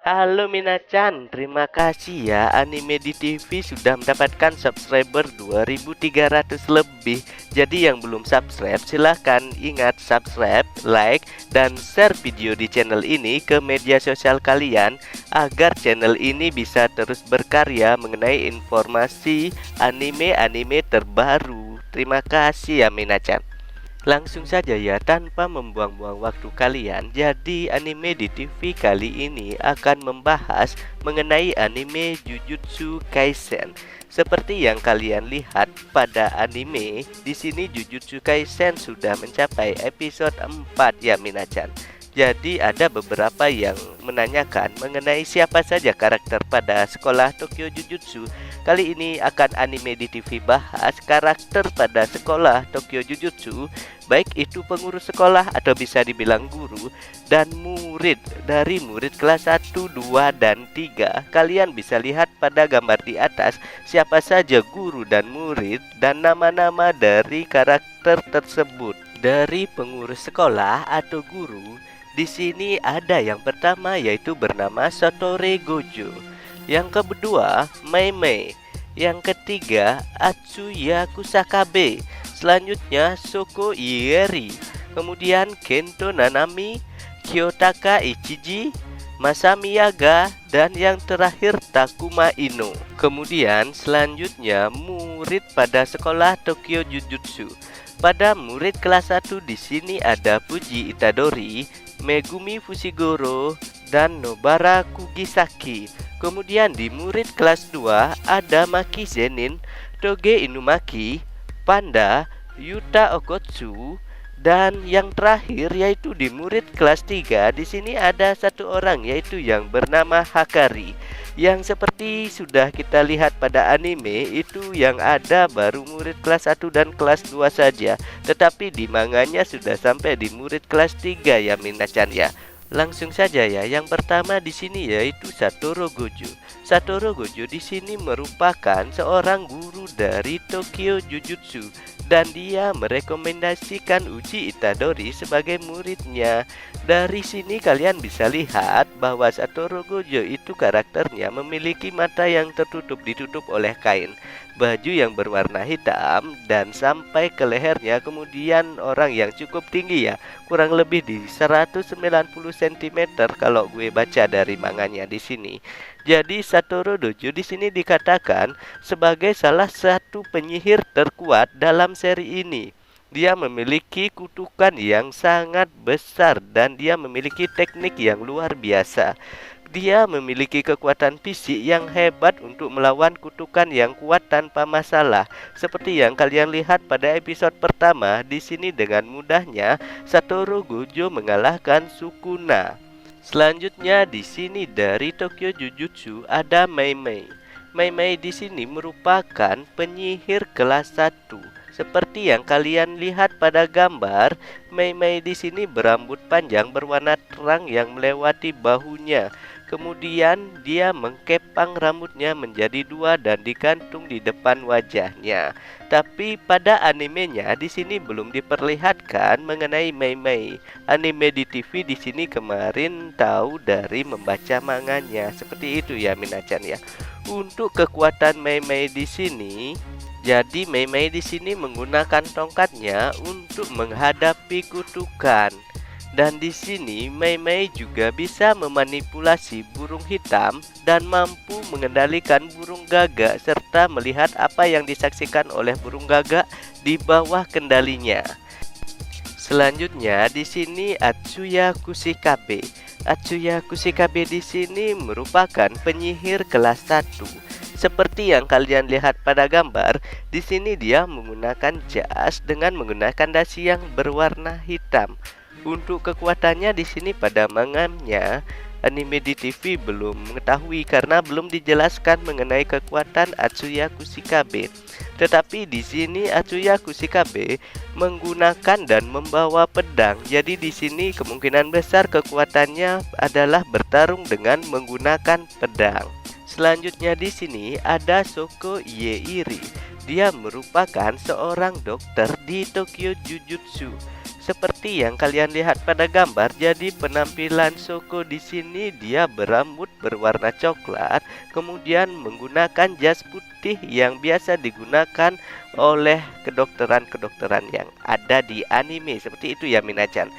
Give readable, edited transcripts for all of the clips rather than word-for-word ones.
Halo Minachan, terima kasih ya Anime di TV sudah mendapatkan subscriber 2300 lebih. Jadi yang belum subscribe silahkan ingat subscribe, like, dan share video di channel ini ke media sosial kalian agar channel ini bisa terus berkarya mengenai informasi anime-anime terbaru. Terima kasih ya Minachan. Langsung saja ya, tanpa membuang-buang waktu kalian. Jadi anime di TV kali ini akan membahas mengenai anime Jujutsu Kaisen. Seperti yang kalian lihat pada anime, di sini Jujutsu Kaisen sudah mencapai episode 4 ya Minachan. Jadi ada beberapa yang menanyakan mengenai siapa saja karakter pada sekolah Tokyo Jujutsu. Kali ini akan anime di TV bahas karakter pada sekolah Tokyo Jujutsu, baik itu pengurus sekolah atau bisa dibilang guru, dan murid. Dari murid kelas 1, 2, dan 3, kalian bisa lihat pada gambar di atas siapa saja guru dan murid dan nama-nama dari karakter tersebut. Dari pengurus sekolah atau guru, di sini ada yang pertama yaitu bernama Satoru Gojo. Yang kedua, Mei Mei. Yang ketiga, Atsuya Kusakabe. Selanjutnya, Soko Ieri. Kemudian Kento Nanami, Kyotaka Ichiji, Masami Yaga, dan yang terakhir Takuma Ino. Kemudian selanjutnya murid pada sekolah Tokyo Jujutsu. Pada murid kelas 1 di sini ada Fuji Itadori, Megumi Fushiguro, dan Nobara Kugisaki. Kemudian di murid kelas 2 ada Maki Zenin, Toge Inumaki, Panda, Yuta Okotsu, dan yang terakhir yaitu di murid kelas 3 di sini ada satu orang yaitu yang bernama Hakari. Yang seperti sudah kita lihat pada anime itu yang ada baru murid kelas 1 dan kelas 2 saja. Tetapi di manganya sudah sampai di murid kelas 3 ya Minachan ya. Langsung saja ya. Yang pertama di sini yaitu Satoru Gojo. Satoru Gojo di sini merupakan seorang guru dari Tokyo Jujutsu dan dia merekomendasikan Uji Itadori sebagai muridnya. Dari sini kalian bisa lihat bahwa Satoru Gojo itu karakternya memiliki mata yang tertutup ditutup oleh kain, baju yang berwarna hitam dan sampai ke lehernya, kemudian orang yang cukup tinggi ya, kurang lebih di 190 cm kalau gue baca dari manganya di sini. Jadi Satoru Gojo di sini dikatakan sebagai salah satu penyihir terkuat dalam seri ini. Dia memiliki kutukan yang sangat besar dan dia memiliki teknik yang luar biasa. Dia memiliki kekuatan fisik yang hebat untuk melawan kutukan yang kuat tanpa masalah. Seperti yang kalian lihat pada episode pertama, di sini dengan mudahnya Satoru Gojo mengalahkan Sukuna. Selanjutnya di sini dari Tokyo Jujutsu ada Mei Mei. Mei Mei di sini merupakan penyihir kelas 1. Seperti yang kalian lihat pada gambar, Mei Mei di sini berambut panjang berwarna terang yang melewati bahunya. Kemudian dia mengkepang rambutnya menjadi dua dan digantung di depan wajahnya. Tapi pada animenya di sini belum diperlihatkan mengenai Mei Mei. Anime di TV di sini kemarin tahu dari membaca manganya. Seperti itu ya Minachan ya. Untuk kekuatan Mei Mei di sini, jadi Mei Mei di sini menggunakan tongkatnya untuk menghadapi kutukan. Dan di sini Mei Mei juga bisa memanipulasi burung hitam dan mampu mengendalikan burung gagak serta melihat apa yang disaksikan oleh burung gagak di bawah kendalinya. Selanjutnya di sini Atsuya Kusikabe. Atsuya Kusikabe di sini merupakan penyihir kelas 1. Seperti yang kalian lihat pada gambar, di sini dia menggunakan jas dengan menggunakan dasi yang berwarna hitam. Untuk kekuatannya di sini pada manganya, anime di TV belum mengetahui karena belum dijelaskan mengenai kekuatan Atsuya Kusikabe. Tetapi di sini Atsuya Kusikabe menggunakan dan membawa pedang. Jadi di sini kemungkinan besar kekuatannya adalah bertarung dengan menggunakan pedang. Selanjutnya di sini ada Soko Ieiri. Dia merupakan seorang dokter di Tokyo Jujutsu. Seperti yang kalian lihat pada gambar, jadi penampilan Shoko di sini dia berambut berwarna coklat, kemudian menggunakan jas putih yang biasa digunakan oleh kedokteran-kedokteran yang ada di anime. Seperti itu ya Minachan.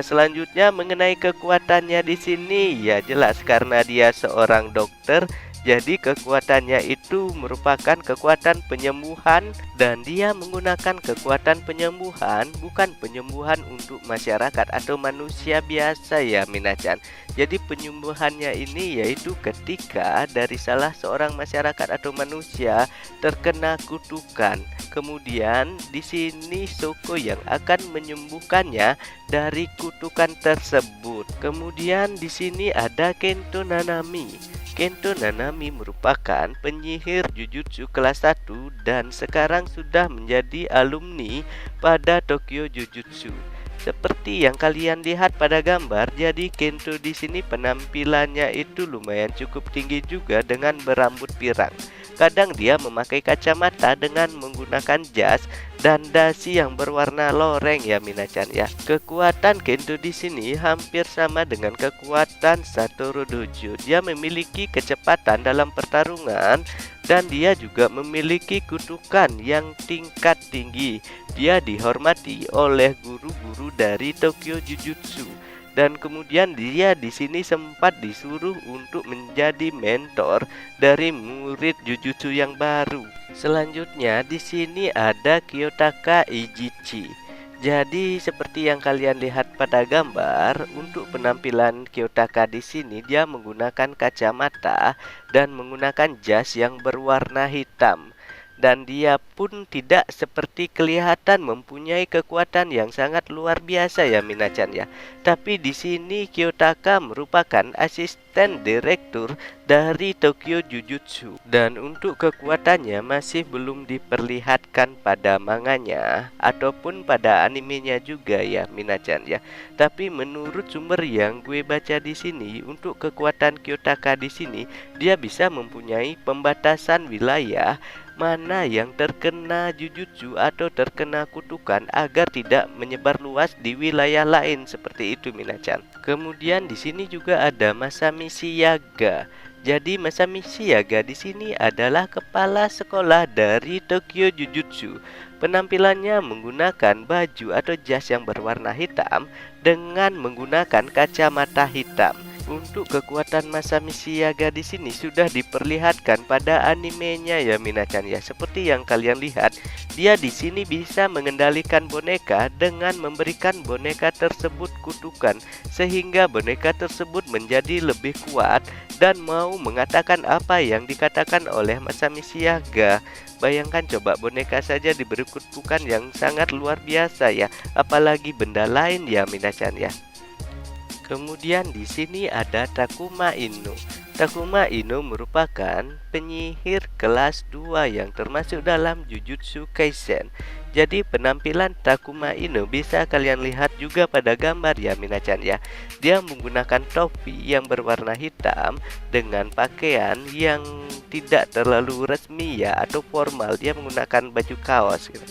Selanjutnya mengenai kekuatannya di sini, ya jelas karena dia seorang dokter. Jadi kekuatannya itu merupakan kekuatan penyembuhan, dan dia menggunakan kekuatan penyembuhan bukan penyembuhan untuk masyarakat atau manusia biasa ya Minachan. Jadi penyembuhannya ini yaitu ketika dari salah seorang masyarakat atau manusia terkena kutukan. Kemudian di sini Shoko yang akan menyembuhkannya dari kutukan tersebut. Kemudian di sini ada Kento Nanami. Kento Nanami merupakan penyihir Jujutsu kelas 1 dan sekarang sudah menjadi alumni pada Tokyo Jujutsu. Seperti yang kalian lihat pada gambar, jadi Kento di sini penampilannya itu lumayan cukup tinggi juga dengan berambut pirang. Kadang dia memakai kacamata dengan menggunakan jas dan dasi yang berwarna loreng ya Minachan ya. Kekuatan Kento di sini hampir sama dengan kekuatan Satoru Dojo. Dia memiliki kecepatan dalam pertarungan dan dia juga memiliki kutukan yang tingkat tinggi. Dia dihormati oleh guru-guru dari Tokyo Jujutsu. Dan kemudian dia di sini sempat disuruh untuk menjadi mentor dari murid Jujutsu yang baru. Selanjutnya di sini ada Kiyotaka Ijichi. Jadi seperti yang kalian lihat pada gambar, untuk penampilan Kiyotaka di sini dia menggunakan kacamata dan menggunakan jas yang berwarna hitam. Dan dia pun tidak seperti kelihatan mempunyai kekuatan yang sangat luar biasa ya Minachan ya. Tapi di sini Kiyotaka merupakan asisten direktur dari Tokyo Jujutsu. Dan untuk kekuatannya masih belum diperlihatkan pada manganya ataupun pada animenya juga ya Minachan ya. Tapi menurut sumber yang gue baca di sini, untuk kekuatan Kiyotaka di sini dia bisa mempunyai pembatasan wilayah mana yang terkena jujutsu atau terkena kutukan agar tidak menyebar luas di wilayah lain, seperti itu Minachan. Kemudian di sini juga ada Masami Shiyaga. Jadi Masami Shiyaga di sini adalah kepala sekolah dari Tokyo Jujutsu. Penampilannya menggunakan baju atau jas yang berwarna hitam dengan menggunakan kacamata hitam. Untuk kekuatan Masami Shiyaga di sini sudah diperlihatkan pada animenya ya Minachan ya. Seperti yang kalian lihat, dia di sini bisa mengendalikan boneka dengan memberikan boneka tersebut kutukan sehingga boneka tersebut menjadi lebih kuat dan mau mengatakan apa yang dikatakan oleh Masami Shiyaga. Bayangkan coba, boneka saja diberi kutukan yang sangat luar biasa ya, apalagi benda lain ya Minachan ya. Kemudian di sini ada Takuma Ino. Takuma Ino merupakan penyihir kelas 2 yang termasuk dalam Jujutsu Kaisen. Jadi penampilan Takuma Ino bisa kalian lihat juga pada gambar ya Minachan ya. Dia menggunakan topi yang berwarna hitam dengan pakaian yang tidak terlalu resmi ya atau formal. Dia menggunakan baju kaos gitu.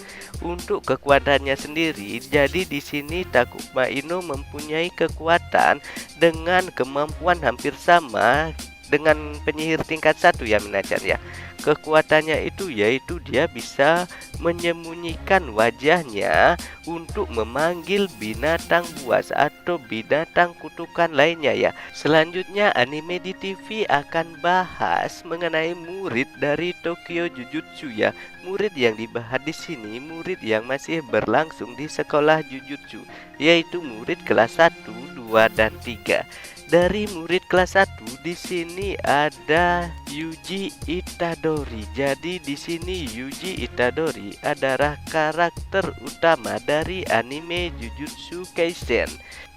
Untuk kekuatannya sendiri, jadi di sini Takuma Ino mempunyai kekuatan dengan kemampuan hampir sama dengan penyihir tingkat 1 ya Minachan ya. Kekuatannya itu yaitu dia bisa menyembunyikan wajahnya untuk memanggil binatang buas atau binatang kutukan lainnya ya. Selanjutnya anime di TV akan bahas mengenai murid dari Tokyo Jujutsu ya. Murid yang dibahas di sini murid yang masih berlangsung di sekolah Jujutsu, yaitu murid kelas 1, 2 dan 3. Dari murid kelas 1 di sini ada Yuji Itadori. Jadi di sini Yuji Itadori adalah karakter utama dari anime Jujutsu Kaisen.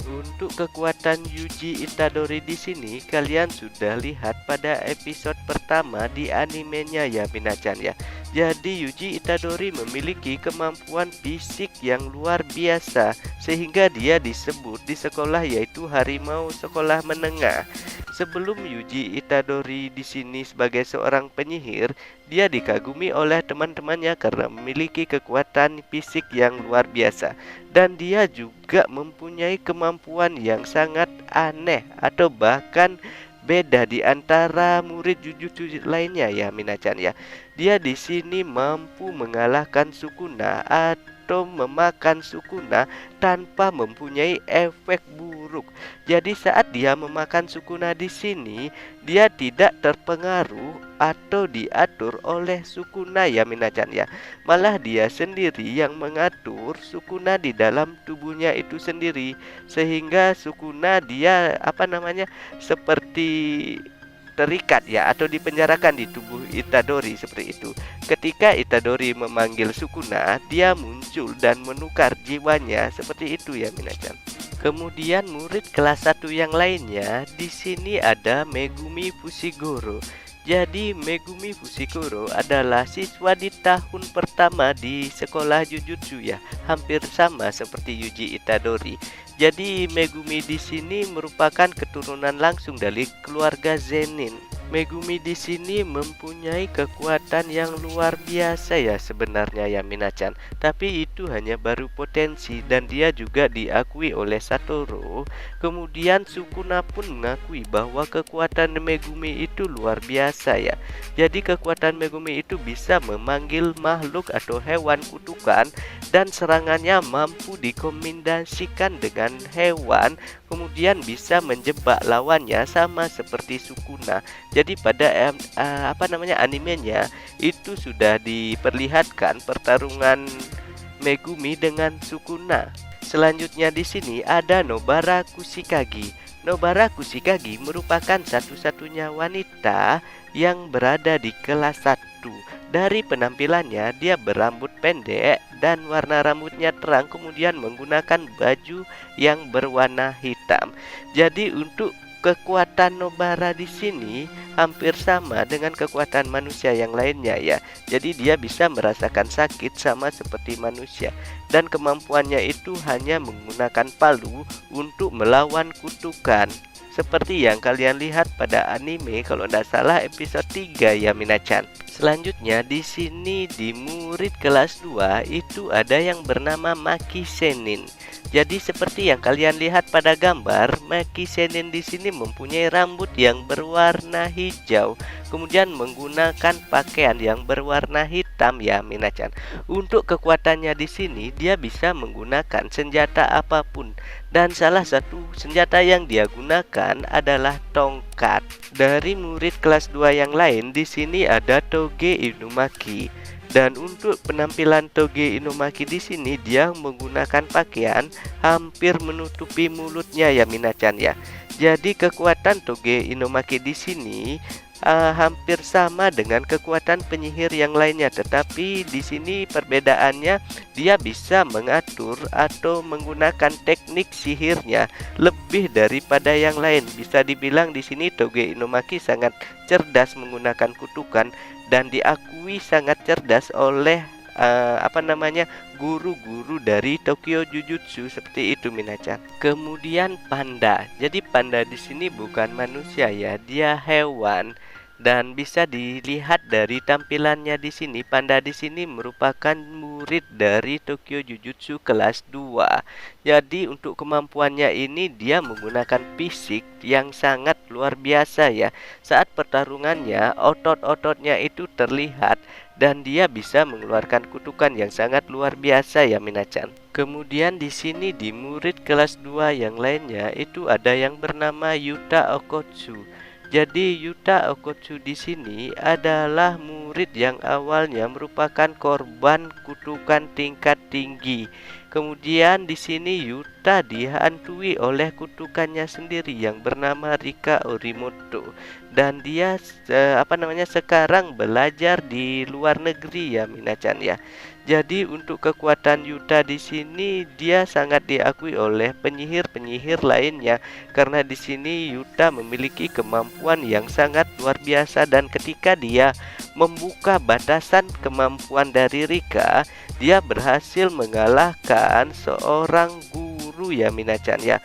Untuk kekuatan Yuji Itadori di sini kalian sudah lihat pada episode pertama di animenya ya Minachan ya. Jadi Yuji Itadori memiliki kemampuan fisik yang luar biasa sehingga dia disebut di sekolah yaitu harimau sekolah menengah. Sebelum Yuji Itadori di sini sebagai seorang penyihir, dia dikagumi oleh teman-temannya karena memiliki kekuatan fisik yang luar biasa. Dan dia juga mempunyai kemampuan yang sangat aneh atau bahkan beda di antara murid Jujutsu lainnya ya Minachan ya. Dia di sini mampu mengalahkan Sukuna atau memakan Sukuna tanpa mempunyai efek buruk. Jadi saat dia memakan Sukuna di sini, dia tidak terpengaruh atau diatur oleh Sukuna ya Minachan ya. Malah dia sendiri yang mengatur Sukuna di dalam tubuhnya itu sendiri, sehingga Sukuna dia seperti terikat ya atau dipenjarakan di tubuh Itadori seperti itu. Ketika Itadori memanggil Sukuna, dia muncul dan menukar jiwanya seperti itu ya Minachan. Kemudian murid kelas 1 yang lainnya di sini ada Megumi Fushiguro. Jadi Megumi Fushiguro adalah siswa di tahun pertama di sekolah Jujutsu ya, hampir sama seperti Yuji Itadori. Jadi Megumi di sini merupakan keturunan langsung dari keluarga Zenin. Megumi di sini mempunyai kekuatan yang luar biasa ya sebenarnya ya Minachan. Tapi itu hanya baru potensi dan dia juga diakui oleh Satoru. Kemudian Sukuna pun mengakui bahwa kekuatan Megumi itu luar biasa ya. Jadi kekuatan Megumi itu bisa memanggil makhluk atau hewan kutukan dan serangannya mampu dikombinasikan dengan hewan, kemudian bisa menjebak lawannya sama seperti Sukuna. Jadi pada animenya itu sudah diperlihatkan pertarungan Megumi dengan Sukuna. Selanjutnya di sini ada Nobara Kushikagi. Nobara Kushikagi merupakan satu-satunya wanita yang berada di kelas 1. Dari penampilannya, dia berambut pendek dan warna rambutnya terang, kemudian menggunakan baju yang berwarna hitam. Jadi untuk kekuatan Nobara di sini hampir sama dengan kekuatan manusia yang lainnya ya. Jadi dia bisa merasakan sakit sama seperti manusia. Dan kemampuannya itu hanya menggunakan palu untuk melawan kutukan. Seperti yang kalian lihat pada anime kalau tidak salah episode 3 ya Minachan. Selanjutnya di sini di murid kelas 2 itu ada yang bernama Maki Senin. Jadi seperti yang kalian lihat pada gambar, Maki Senin di sini mempunyai rambut yang berwarna hijau, kemudian menggunakan pakaian yang berwarna hitam ya Minachan. Untuk kekuatannya di sini dia bisa menggunakan senjata apapun dan salah satu senjata yang dia gunakan adalah tongkat. Dari murid kelas 2 yang lain di sini ada Toge Inumaki. Dan untuk penampilan Toge Inumaki di sini dia menggunakan pakaian hampir menutupi mulutnya ya Minachan ya. Jadi kekuatan Toge Inumaki di sini hampir sama dengan kekuatan penyihir yang lainnya, tetapi di sini perbedaannya dia bisa mengatur atau menggunakan teknik sihirnya lebih daripada yang lain. Bisa dibilang di sini Toge Inumaki sangat cerdas menggunakan kutukan dan diakui sangat cerdas oleh guru-guru dari Tokyo Jujutsu seperti itu Minachan. Kemudian panda. Jadi panda di sini bukan manusia ya, dia hewan. Dan bisa dilihat dari tampilannya di sini, panda di sini merupakan murid dari Tokyo Jujutsu kelas 2. Jadi untuk kemampuannya ini dia menggunakan fisik yang sangat luar biasa ya. Saat pertarungannya otot-ototnya itu terlihat dan dia bisa mengeluarkan kutukan yang sangat luar biasa ya Minachan. Kemudian di sini di murid kelas 2 yang lainnya itu ada yang bernama Yuta Okotsu. Jadi Yuta Okotsu di sini adalah murid yang awalnya merupakan korban kutukan tingkat tinggi. Kemudian di sini Yuta dihantui oleh kutukannya sendiri yang bernama Rika Orimoto. Dan dia sekarang belajar di luar negeri ya Minachan ya. Jadi untuk kekuatan Yuta di sini dia sangat diakui oleh penyihir-penyihir lainnya karena di sini Yuta memiliki kemampuan yang sangat luar biasa dan ketika dia membuka batasan kemampuan dari Rika, dia berhasil mengalahkan seorang guru ya Minachan ya.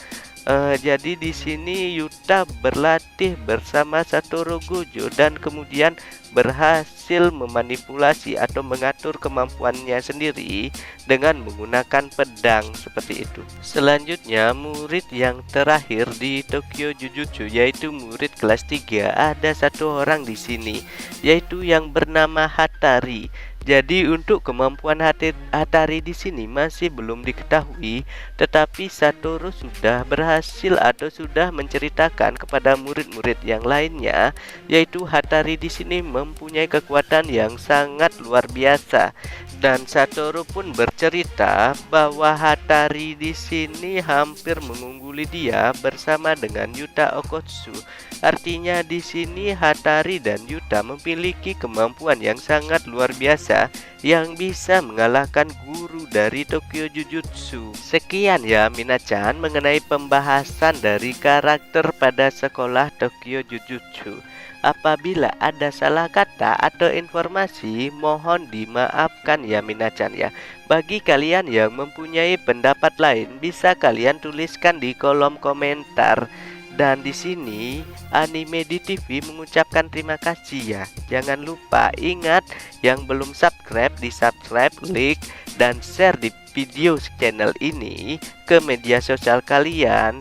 Jadi di sini Yuta berlatih bersama Satoru Gojo dan kemudian berhasil memanipulasi atau mengatur kemampuannya sendiri dengan menggunakan pedang seperti itu. Selanjutnya, murid yang terakhir di Tokyo Jujutsu yaitu murid kelas 3. Ada satu orang di sini yaitu yang bernama Hatari. Jadi untuk kemampuan Hatari di sini masih belum diketahui, tetapi Satoru sudah berhasil atau sudah menceritakan kepada murid-murid yang lainnya, yaitu Hatari di sini mempunyai kekuatan yang sangat luar biasa. Dan Satoru pun bercerita bahwa Hatari di sini hampir mengungguli dia bersama dengan Yuta Okkotsu. Artinya di sini Hatari dan Yuta memiliki kemampuan yang sangat luar biasa yang bisa mengalahkan guru dari Tokyo Jujutsu. Sekian ya Mina-chan mengenai pembahasan dari karakter pada sekolah Tokyo Jujutsu. Apabila ada salah kata atau informasi, mohon dimaafkan ya Mina-chan ya. Bagi kalian yang mempunyai pendapat lain, bisa kalian tuliskan di kolom komentar. Dan di sini Anime di TV mengucapkan terima kasih ya. Jangan lupa ingat yang belum subscribe di subscribe, like, dan share di video channel ini ke media sosial kalian.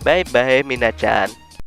Bye bye Mina-chan.